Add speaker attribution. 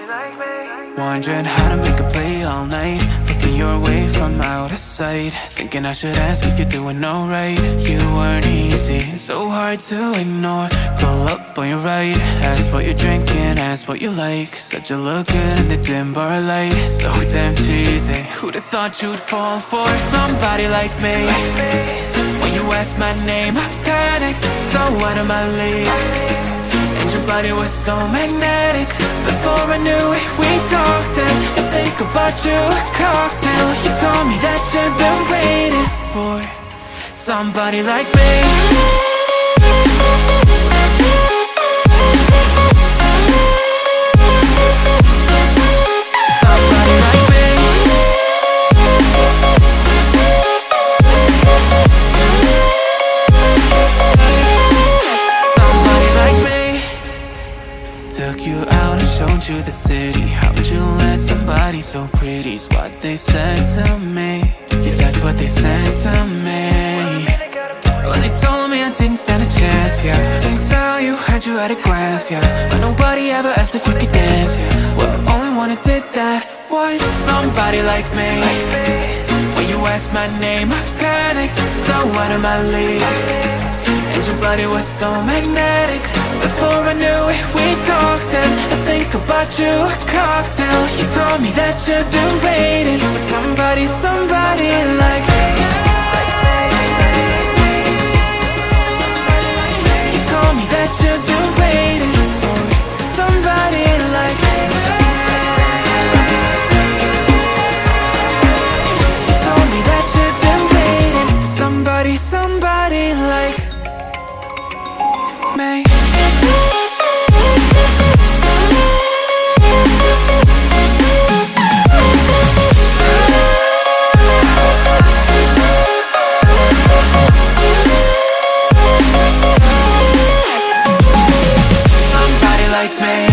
Speaker 1: Wondering how to make a play all night, looking your way from out of sight, thinking I should ask if you're doing alright. You weren't easy, so hard to ignore. Pull up on your right, ask what you're drinking, ask what you like. Said you look good in the dim bar light, so damn cheesy. Who'd have thought you'd fall for somebody like me? When you asked my name, I panicked, so out of my league. And your body was so magnetic. Before I knew it, we talked, and I think about you a cocktail. You told me that you've been waiting for somebody like me. Somebody like me. Somebody like me. Took you out and showed you the city. How'd you let somebody so pretty's what they said to me? Yeah, that's what they said to me. Well, they told me I didn't stand a chance, yeah. Face value, had you at a glance, yeah. But nobody ever asked if you could dance, yeah. Well, only one who did that was somebody like me. When you asked my name, I panicked, so out of my league. And your body was so magnetic. Before I knew it, we talked, and I think about you a cocktail. You told me that you've been waiting for somebody, somebody like me. You told me that you've been waiting for somebody like me. You told me that you've been waiting for somebody, somebody like me. Somebody like me.